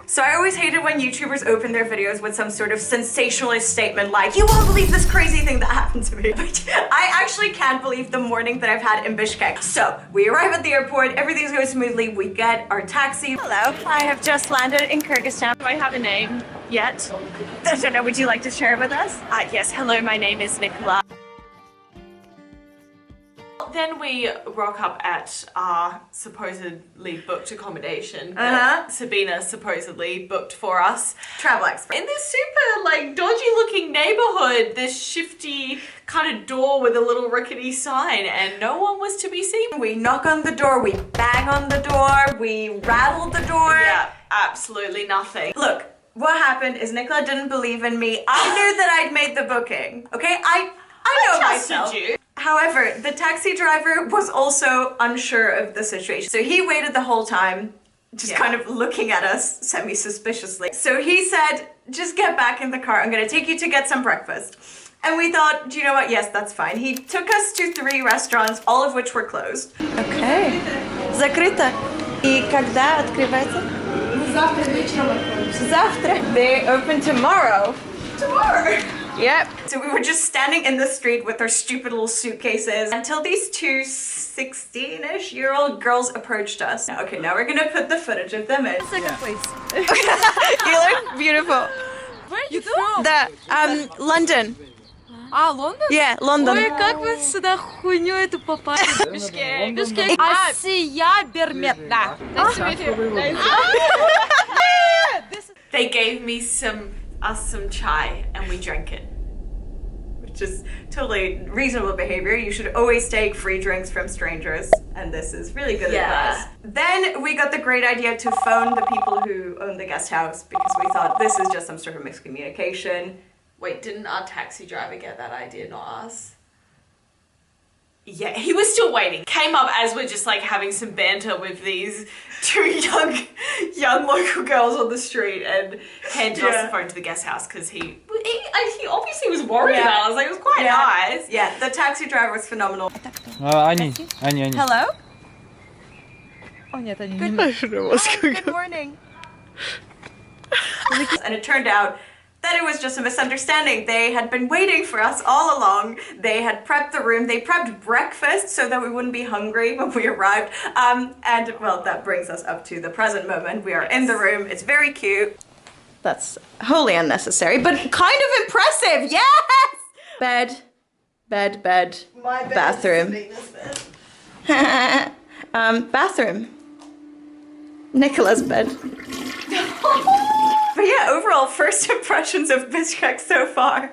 So I always hated when YouTubers open their videos with some sort of sensationalist statement like, you won't believe this crazy thing that happened to me. But I actually can't believe the morning that I've had in Bishkek. So we arrive at the airport, everything's going smoothly, we get our taxi. Hello, I have just landed in Kyrgyzstan. Do I have a name yet? I don't know, would you like to share it with us? Yes, hello, my name is Nicola. Then we rock up at our supposedly booked accommodation that Sabina supposedly booked for us. Travel expert. In this super like dodgy looking neighborhood, this shifty kind of door with a little rickety sign, and no one was to be seen. We knock on the door, we bang on the door, we rattle the door. Yeah, absolutely nothing. Look, what happened is Nicola didn't believe in me. I knew that I'd made the booking, okay? I know myself. You. However, the taxi driver was also unsure of the situation. So he waited the whole time, just kind of looking at us semi-suspiciously. So he said, just get back in the car. I'm gonna take you to get some breakfast. And we thought, do you know what? Yes, that's fine. He took us to 3 restaurants, all of which were closed. Okay. Закрыто. И когда открывается? Завтра вечером откроемся. Завтра. They open tomorrow. Tomorrow. Yep. So we were just standing in the street with our stupid little suitcases until these 2 16-ish-year-old girls approached us. Okay, now we're gonna put the footage of them in. Second place. You look beautiful. Where are you from? London. А, Лондон? Yeah, London. Ой, как вы сюда хуйню эту попали? Бишкек. Бишкек. Асия Берметна. They gave me some chai and we drank it. Which is totally reasonable behavior. You should always take free drinks from strangers, and this is really good advice. Then we got the great idea to phone the people who own the guest house because we thought this is just some sort of miscommunication. Wait, didn't our taxi driver get that idea, not us? Yeah, he was still waiting. Came up as we're just like having some banter with these 2 young local girls on the street and handed us the phone to the guest house because he obviously was worried about us. Like, it was quite nice. Yeah, the taxi driver was phenomenal. Ani. Hello? О, нет, они Good morning. And it turned out that it was just a misunderstanding. They had been waiting for us all along. They had prepped the room. They prepped breakfast so that we wouldn't be hungry when we arrived. And well, that brings us up to the present moment. We are in the room. It's very cute. That's wholly unnecessary, but kind of impressive. Yes! Bed, bathroom. Bathroom. Nicola's bed. But yeah, overall, first impressions of Bishkek so far.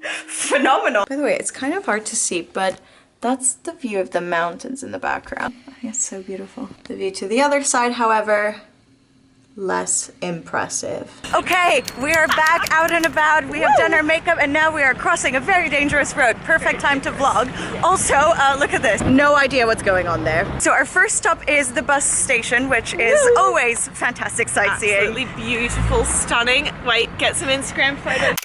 Phenomenal. By the way, it's kind of hard to see, but that's the view of the mountains in the background. It's so beautiful. The view to the other side, however, less impressive. Okay, we are back out and about. We have done our makeup and now we are crossing a very dangerous road. Perfect time to vlog. Also, look at this. No idea what's going on there. So our first stop is the bus station, which is always fantastic sightseeing. Absolutely beautiful, stunning. Wait, get some Instagram photos.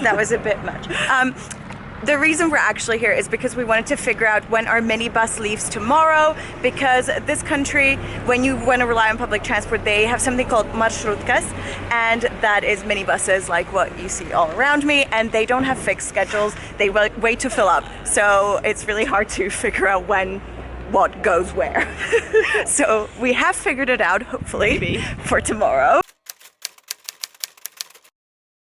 That was a bit much. The reason we're actually here is because we wanted to figure out when our minibus leaves tomorrow, because this country, when you want to rely on public transport, they have something called marshrutkas, and that is minibuses like what you see all around me, and they don't have fixed schedules. They wait to fill up, so it's really hard to figure out when what goes where. So we have figured it out, hopefully, for tomorrow.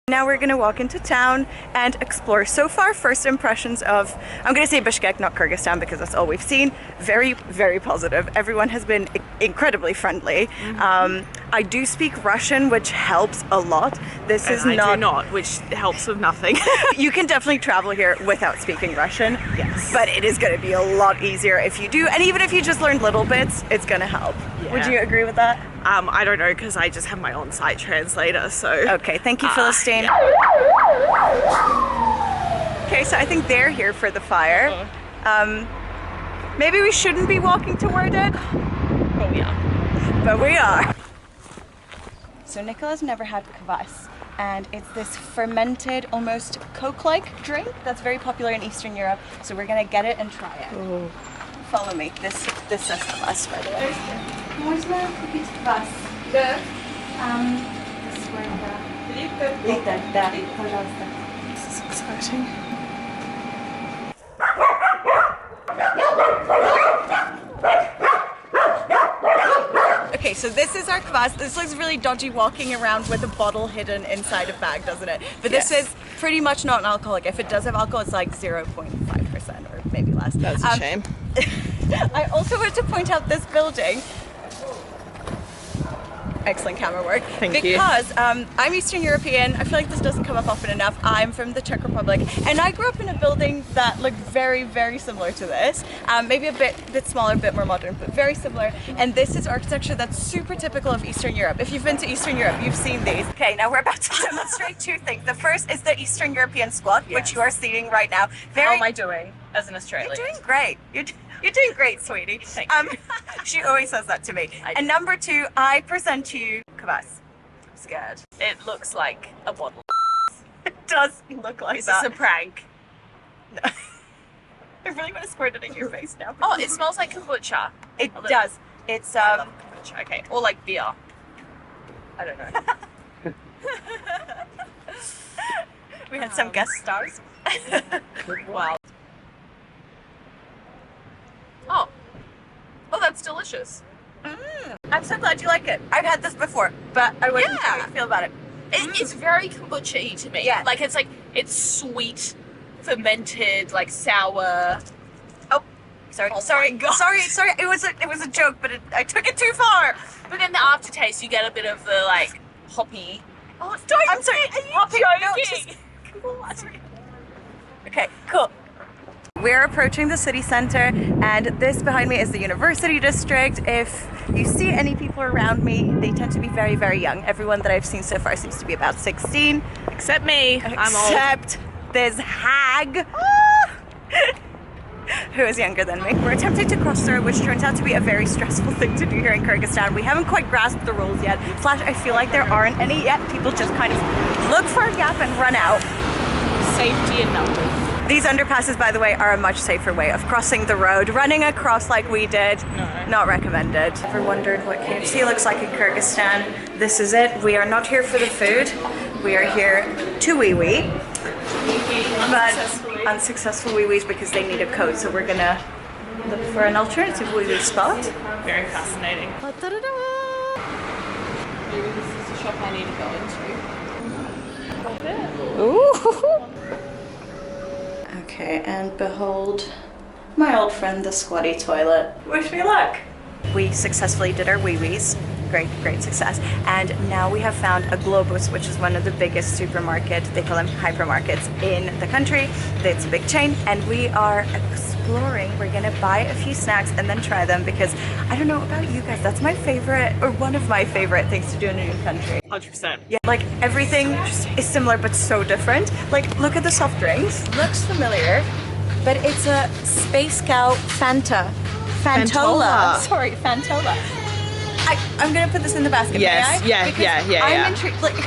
Now we're gonna walk into town and explore. So far, first impressions of, I'm gonna say Bishkek, not Kyrgyzstan, because that's all we've seen. Very, very positive. Everyone has been incredibly friendly. I do speak Russian, which helps a lot. This is I do not, which helps with nothing. You can definitely travel here without speaking Russian. Yes. But it is gonna be a lot easier if you do, and even if you just learn little bits, it's gonna help. Yeah. Would you agree with that? I don't know, because I just have my on-site translator, so... Okay, thank you, Philistine. Okay, so I think they're here for the fire. Maybe we shouldn't be walking toward it. But we are. But we are. So Nicola's never had kvass, and it's this fermented, almost Coke-like drink that's very popular in Eastern Europe. So we're gonna get it and try it. Follow me. This says kvass, by the way. Можно купить квас? This is exciting. Okay, so this is our kvass. This looks really dodgy walking around with a bottle hidden inside a bag, doesn't it? But this is pretty much not an alcoholic. If it does have alcohol, it's like 0.5% or maybe less. That's a shame. I also want to point out this building. Excellent camera work. Thank you. Because I'm Eastern European. I feel like this doesn't come up often enough. I'm from the Czech Republic, and I grew up in a building that looked very, very similar to this. Maybe a bit smaller, a bit more modern, but very similar. And this is architecture that's super typical of Eastern Europe. If you've been to Eastern Europe, you've seen these. Okay, now we're about to demonstrate two things. The first is the Eastern European squat, which you are seeing right now. How am I doing as an Australian? You're doing great. You're doing great, sweetie. Thank you. She always says that to me. And number two, I present to you kvass. I'm scared. It looks like a bottle. It does look like Is that. this a prank? No. I really want to squirt it in your face now. Oh, it smells like kombucha. It does. It's I love kombucha. Okay, or like beer. I don't know. We had some guest stars. Wow. Oh, that's delicious. I'm so glad you like it. I've had this before, but I wasn't sure how you feel about it. It's very kombucha-y to me. Yeah. Like it's sweet, fermented, like sour. Oh, sorry. Oh sorry. my God. Sorry. It was a joke, but I took it too far. But then the aftertaste, you get a bit of the like hoppy. Oh, don't. I'm sorry. Are you Hoppy joking? Okay, cool. We're approaching the city center, and this behind me is the university district. If you see any people around me, they tend to be very, very young. Everyone that I've seen so far seems to be about 16. Except me. I'm old. Except this hag. Who is younger than me. We're attempting to cross the road, which turns out to be a very stressful thing to do here in Kyrgyzstan. We haven't quite grasped the rules yet. / I feel like there aren't any yet. People just kind of look for a gap and run out. Safety in numbers. These underpasses, by the way, are a much safer way of crossing the road. Running across like we did, not recommended. Ever wondered what KFC looks like in Kyrgyzstan? This is it. We are not here for the food. We are here to wee-wee. But unsuccessful wee-wees because they need a code, so we're gonna look for an alternative wee-wee spot. Very fascinating. Maybe this is the shop I need to go into. Ooh. Okay, and behold my old friend, the squatty toilet. Wish me luck. We successfully did our wee-wees. Great success. And now we have found a Globus, which is one of the biggest supermarket, they call them hypermarkets in the country. It's a big chain, and we are exploring. We're gonna buy a few snacks and then try them, because I don't know about you guys, that's my favorite, or one of my favorite things to do in a new country. 100%. Yeah, like everything is similar but so different. Like, look at the soft drinks. Looks familiar, but it's a Space Cow Fantola. Sorry, Fantola. I'm gonna put this in the basket. Yes, may I? yeah. I'm intrigued. Like,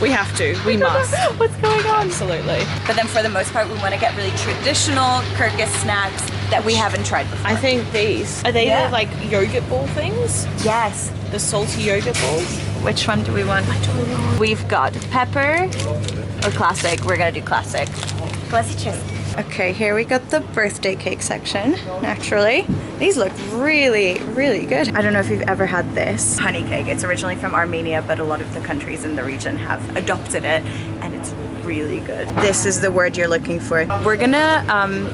We have to. We must. what's going on? Absolutely. But then, for the most part, we want to get really traditional Kyrgyz snacks that we haven't tried before. I think these are they Yeah. the like yogurt ball things? Yes. The salty yogurt balls. Which one do we want? I don't know. We've got pepper or classic. We're gonna do classic. Classic. Okay, here we got the birthday cake section, naturally. These look really good. I don't know if you've ever had this honey cake. It's originally from Armenia, but a lot of the countries in the region have adopted it, and it's really good. This is the word you're looking for. We're gonna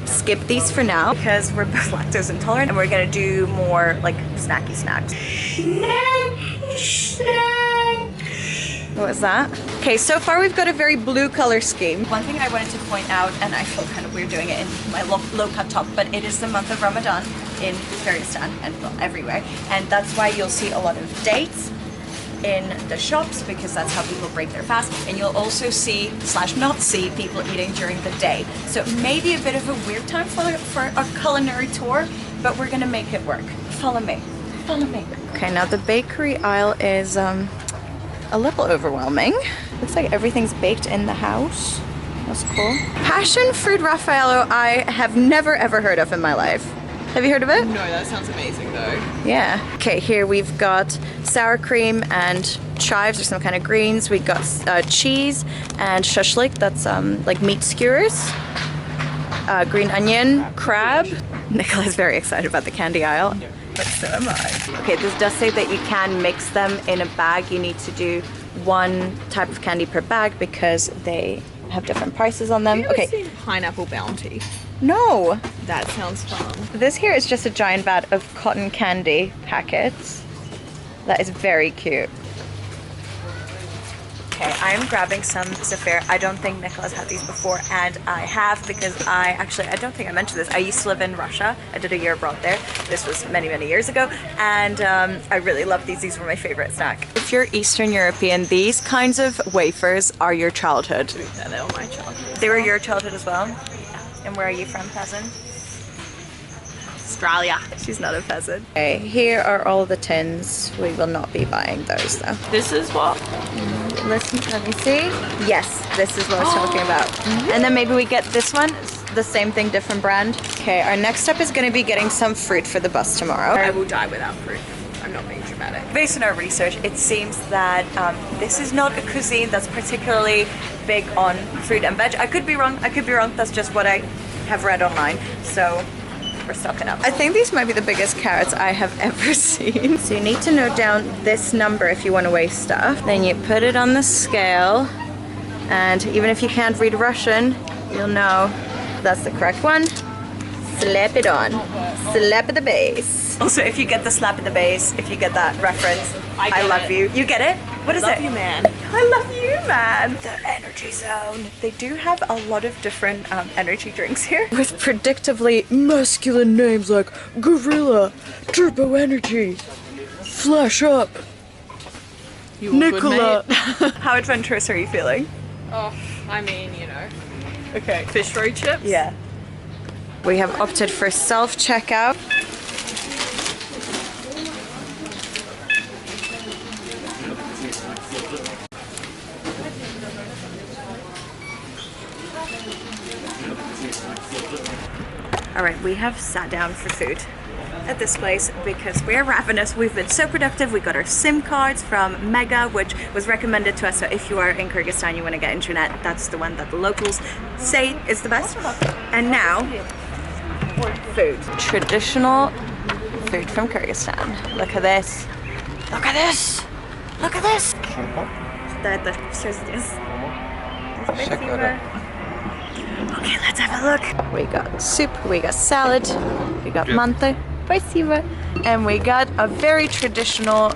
skip these for now because we're both lactose intolerant, and we're gonna do more like snacky snacks. What was that? Okay, so far we've got a very blue color scheme. One thing I wanted to point out, and I feel kind of weird doing it in my low cut top, but it is the month of Ramadan in Kyrgyzstan and well, everywhere. And that's why you'll see a lot of dates in the shops, because that's how people break their fast. And you'll also see / not see people eating during the day. So it may be a bit of a weird time for a culinary tour, but we're gonna make it work. Follow me. Okay, now the bakery aisle is a little overwhelming. Looks like everything's baked in the house. That's cool. Passion fruit Raffaello I have never ever heard of in my life. Have you heard of it? No, that sounds amazing though. Yeah. Okay, here we've got sour cream and chives or some kind of greens. We got cheese and shashlik, that's like meat skewers. Green onion, crab. Nicola's very excited about the candy aisle. But so am I. Okay, this does say that you can mix them in a bag. You need to do one type of candy per bag because they have different prices on them. Have you ever seen Pineapple Bounty? No. That sounds fun. This here is just a giant vat of cotton candy packets. That is very cute. Okay, I am grabbing some Zephyr. I don't think Nicola's had these before, and I have because I don't think I mentioned this. I used to live in Russia. I did a year abroad there. This was many, many years ago, and I really love these. These were my favorite snack. If you're Eastern European, these kinds of wafers are your childhood. Yeah, they were my childhood. They were your childhood as well? And where are you from, peasant? Australia. She's not a peasant. Okay, here are all the tins. We will not be buying those though. This is what? Listen, let me see. Yes, this is what I was talking about. And then maybe we get this one. It's the same thing, different brand. Okay, our next step is going to be getting some fruit for the bus tomorrow. I will die without fruit. I'm not being dramatic. Based on our research, it seems that this is not a cuisine that's particularly big on fruit and veg. I could be wrong. That's just what I have read online. So we're stocking up. I think these might be the biggest carrots I have ever seen. So you need to note down this number if you want to weigh stuff. Then you put it on the scale, and even if you can't read Russian, you'll know that's the correct one. Slap it on. Slap at the base. Also, if you get the slap at the base, if you get that reference, I love you. You get it? What is it? I love you, man. I love you, man. The energy zone. They do have a lot of different energy drinks here with predictably masculine names like Gorilla, Turbo Energy, Flash Up, You Nicola. How adventurous are you feeling? Oh, I mean, you know. Okay. Fish road chips? Yeah. We have opted for self-checkout. All right, we have sat down for food at this place because we're ravenous. We've been so productive. We got our SIM cards from Mega, which was recommended to us. So if you are in Kyrgyzstan, you want to get internet, that's the one that the locals say is the best. And now, food. Traditional food from Kyrgyzstan. Look at this. Look at this. Look at this. Okay, let's have a look. We got soup, we got salad, we got mante, and we got a very traditional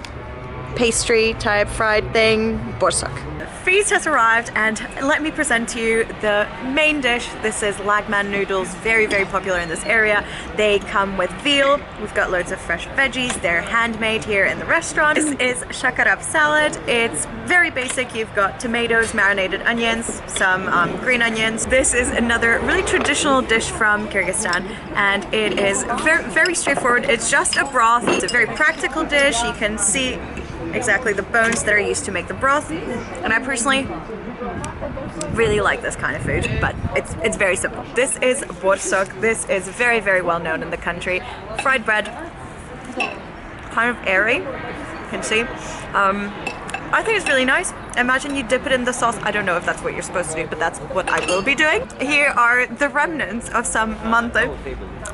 pastry type fried thing, borsak. The feast has arrived, and let me present to you the main dish. This is lagman noodles, very, very popular in this area. They come with veal. We've got loads of fresh veggies. They're handmade here in the restaurant. This is shakarab salad. It's very basic. You've got tomatoes, marinated onions, some green onions. This is another really traditional dish from Kyrgyzstan, and it is very, very straightforward. It's just a broth. It's a very practical dish. You can see exactly the bones that are used to make the broth, and I personally really like this kind of food, but it's very simple. This is borsak. This is very, very well known in the country. Fried bread, kind of airy, you can see. I think it's really nice. Imagine you dip it in the sauce. I don't know if that's what you're supposed to do, but that's what I will be doing. Here are the remnants of some mante,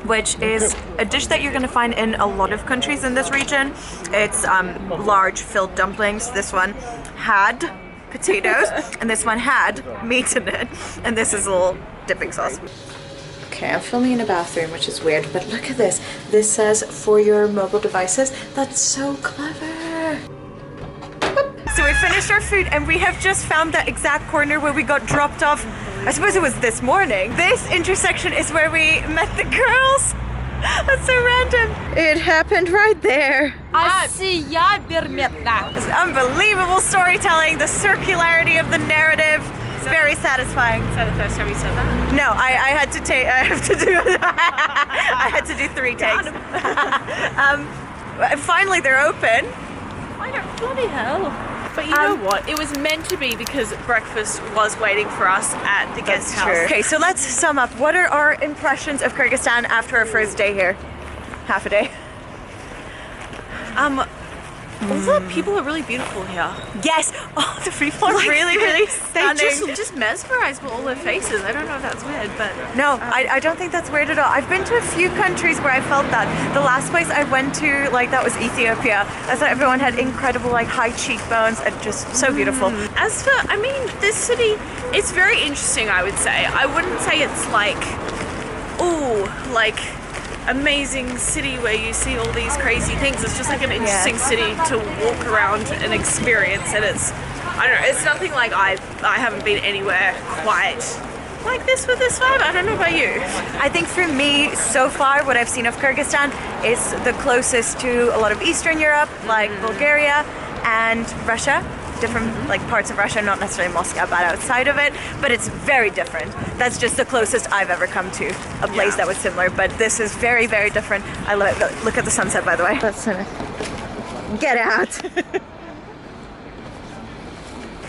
which is a dish that you're going to find in a lot of countries in this region. It's large filled dumplings. This one had potatoes, and this one had meat in it, and this is a little dipping sauce. Okay, I'm filming in a bathroom, which is weird, but look at this. This says for your mobile devices. That's so clever. So we finished our food, and we have just found that exact corner where we got dropped off. I suppose it was this morning. This intersection is where we met the girls. That's so random. It happened right there. It's unbelievable storytelling, the circularity of the narrative. It's very satisfying. Is that the first time you said that? No, I had to take. I had to do 3 takes. Finally, they're open. I don't bloody hell. But you know what? It was meant to be because breakfast was waiting for us at the guest house. Okay, so let's sum up. What are our impressions of Kyrgyzstan after our first day here? half a day. Also, people are really beautiful here. Yes! Oh, the people are really stunning. They just mesmerized with all their faces. I don't know if that's weird, but... No, I don't think that's weird at all. I've been to a few countries where I felt that. The last place I went to, like, that was Ethiopia. I thought everyone had incredible, like, high cheekbones and just so beautiful. As for, I mean, this city, it's very interesting, I would say. I wouldn't say it's like, ooh, like... amazing city where you see all these crazy things. It's just like an interesting city to walk around and experience, and it's, I don't know, it's nothing like I haven't been anywhere quite like this with this vibe. I don't know about you. I think for me, so far, what I've seen of Kyrgyzstan is the closest to a lot of Eastern Europe, like Bulgaria and Russia. Different like parts of Russia, not necessarily Moscow, but outside of it, but it's very different. That's just the closest I've ever come to a place that was similar, but this is very different. I love it. Look at the sunset, by the way. That's get out.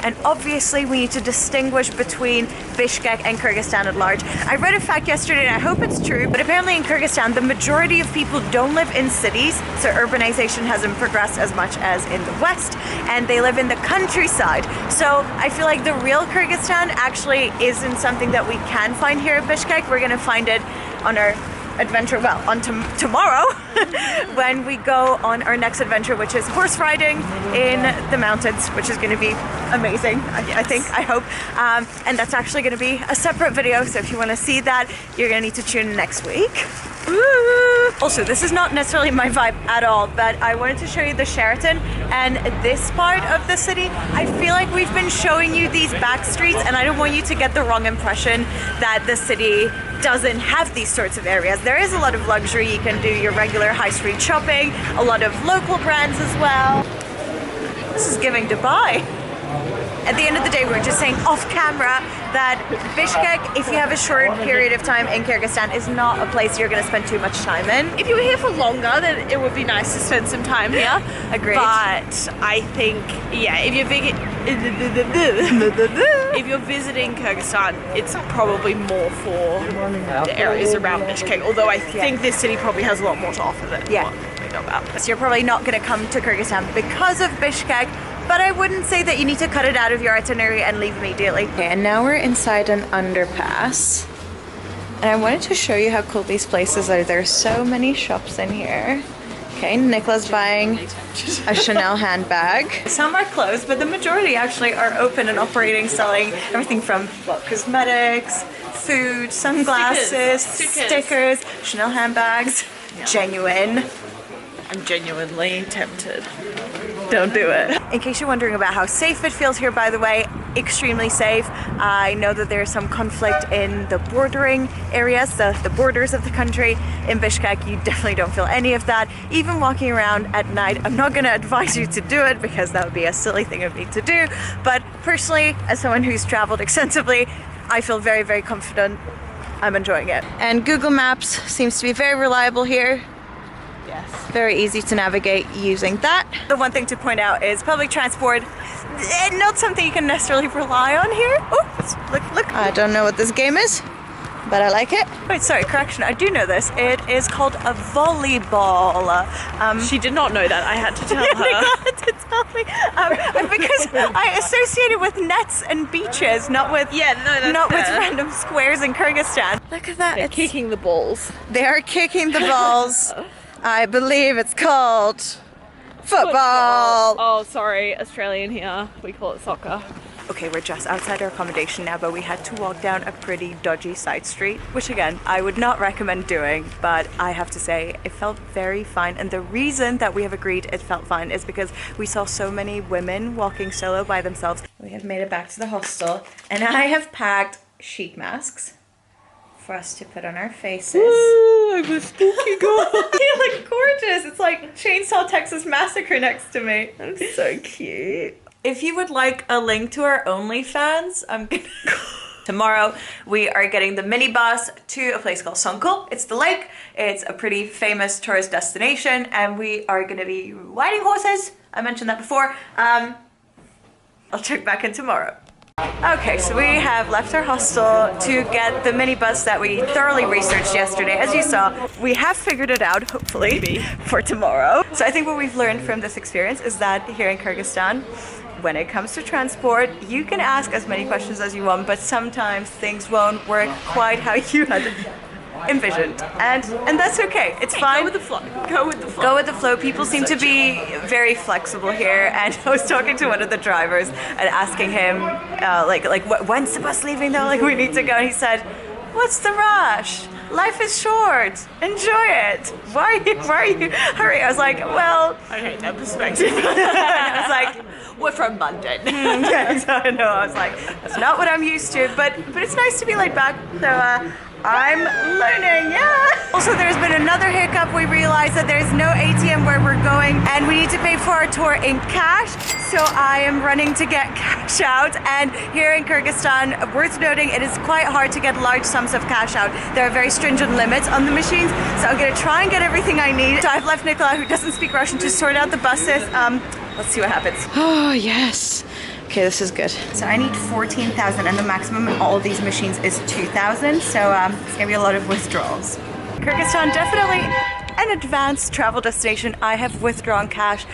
And obviously we need to distinguish between Bishkek and Kyrgyzstan at large. I read a fact yesterday, and I hope it's true, but apparently in Kyrgyzstan, the majority of people don't live in cities, so urbanization hasn't progressed as much as in the West, and they live in the countryside. So I feel like the real Kyrgyzstan actually isn't something that we can find here at Bishkek. We're gonna find it on our adventure, well, on tomorrow when we go on our next adventure, which is horse riding in the mountains, which is going to be amazing. I think, I hope, and that's actually going to be a separate video, so if you want to see that, you're going to need to tune in next week. Woo! Also, this is not necessarily my vibe at all, but I wanted to show you the Sheraton and this part of the city. I feel like we've been showing you these back streets, and I don't want you to get the wrong impression that the city doesn't have these sorts of areas. There is a lot of luxury. You can do your regular high street shopping, a lot of local brands as well. This is giving Dubai. At the end of the day, we're just saying off camera that Bishkek, if you have a short period of time in Kyrgyzstan, is not a place you're going to spend too much time in. If you were here for longer, then it would be nice to spend some time here. Agreed. But I think, yeah, if you're visiting Kyrgyzstan, it's probably more for the areas around Bishkek, although I think this city probably has a lot more to offer than what we know about. So you're probably not going to come to Kyrgyzstan because of Bishkek, but I wouldn't say that you need to cut it out of your itinerary and leave immediately. Okay, and now we're inside an underpass. And I wanted to show you how cool these places are. There are so many shops in here. Okay, Nicola's buying a Chanel handbag. Some are closed, but the majority actually are open and operating, selling everything from, well, cosmetics, food, sunglasses, stickers, Chanel handbags, genuine. I'm genuinely tempted. Don't do it. In case you're wondering about how safe it feels here, by the way, extremely safe. I know that there's some conflict in the bordering areas, the borders of the country. In Bishkek, you definitely don't feel any of that. Even walking around at night, I'm not gonna advise you to do it because that would be a silly thing of me to do. But personally, as someone who's traveled extensively, I feel very confident. I'm enjoying it. And Google Maps seems to be very reliable here. Yes. Very easy to navigate using that. The one thing to point out is public transport, not something you can necessarily rely on here. Oh, look. I don't know what this game is, but I like it. Wait, sorry, correction, I do know this. It is called a volleyball. She did not know that. I had to tell her. You had to tell me. Because I associate it with nets and beaches, not with random squares in Kyrgyzstan. Look at that. They're kicking the balls. They are kicking the balls. I believe it's called football. Oh, sorry, Australian here. We call it soccer. Okay, we're just outside our accommodation now, but we had to walk down a pretty dodgy side street, which again, I would not recommend doing, but I have to say, it felt very fine. And the reason that we have agreed it felt fine is because we saw so many women walking solo by themselves. We have made it back to the hostel, and I have packed sheet masks for us to put on our faces. Ooh, I'm a spooky girl. You look gorgeous. It's like Chainsaw Texas Massacre next to me. I'm so cute. If you would like a link to our OnlyFans, I'm gonna... Tomorrow, we are getting the minibus to a place called Songkul. It's the lake. It's a pretty famous tourist destination, and we are gonna be riding horses. I mentioned that before. I'll check back in tomorrow. Okay, so we have left our hostel to get the minibus that we thoroughly researched yesterday. As you saw, we have figured it out, hopefully, for tomorrow. So I think what we've learned from this experience is that here in Kyrgyzstan, when it comes to transport, you can ask as many questions as you want, but sometimes things won't work quite how you had envisioned, and that's okay. It's fine. Go with the flow. Go with the flow. Go with the flow. People seem to be very flexible here, and I was talking to one of the drivers and asking him, when's the bus leaving though? Like, we need to go. And he said, "What's the rush? Life is short. Enjoy it. Why are you hurrying?" I was like, well, I hate that perspective. I was like, we're from London. yes, I know. I was like, that's not what I'm used to, but it's nice to be laid back. So I'm learning, yeah. Also, there's been another hiccup. We realized that there's no ATM where we're going, and we need to pay for our tour in cash. So I am running to get cash out. And here in Kyrgyzstan, worth noting, it is quite hard to get large sums of cash out. There are very stringent limits on the machines. So I'm gonna try and get everything I need. So I've left Nicola, who doesn't speak Russian, to sort out the buses. Let's see what happens. Oh, yes. Okay, this is good. So I need 14,000 and the maximum in all of these machines is 2,000. So it's gonna be a lot of withdrawals. Kyrgyzstan, definitely an advanced travel destination. I have withdrawn cash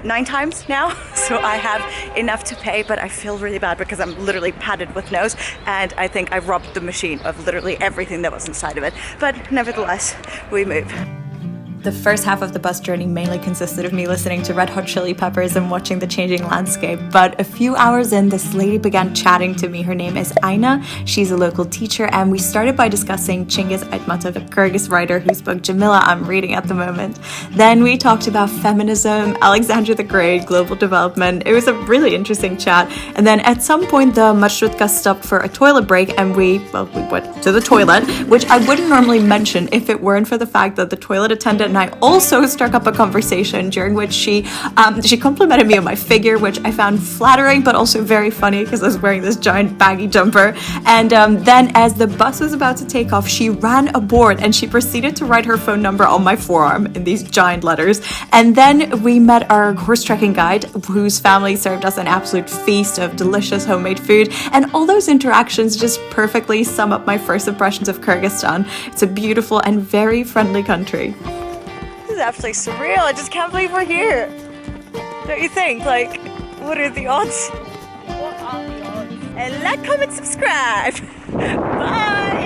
9 times now, so I have enough to pay, but I feel really bad because I'm literally padded with nose, and I think I robbed the machine of literally everything that was inside of it. But nevertheless, we move. The first half of the bus journey mainly consisted of me listening to Red Hot Chili Peppers and watching the changing landscape. But a few hours in, this lady began chatting to me. Her name is Aina. She's a local teacher, and we started by discussing Chingiz Aytmatov, a Kyrgyz writer whose book Jamila I'm reading at the moment. Then we talked about feminism, Alexander the Great, global development. It was a really interesting chat. And then at some point, the marshrutka stopped for a toilet break, and we went to the toilet, which I wouldn't normally mention if it weren't for the fact that the toilet attendant and I also struck up a conversation during which she complimented me on my figure, which I found flattering but also very funny because I was wearing this giant baggy jumper. And then as the bus was about to take off, she ran aboard and she proceeded to write her phone number on my forearm in these giant letters. And then we met our horse trekking guide, whose family served us an absolute feast of delicious homemade food. And all those interactions just perfectly sum up my first impressions of Kyrgyzstan. It's a beautiful and very friendly country. This is absolutely surreal. I just can't believe we're here. Don't you think? Like, what are the odds? What are the odds? And like, comment, subscribe. Bye.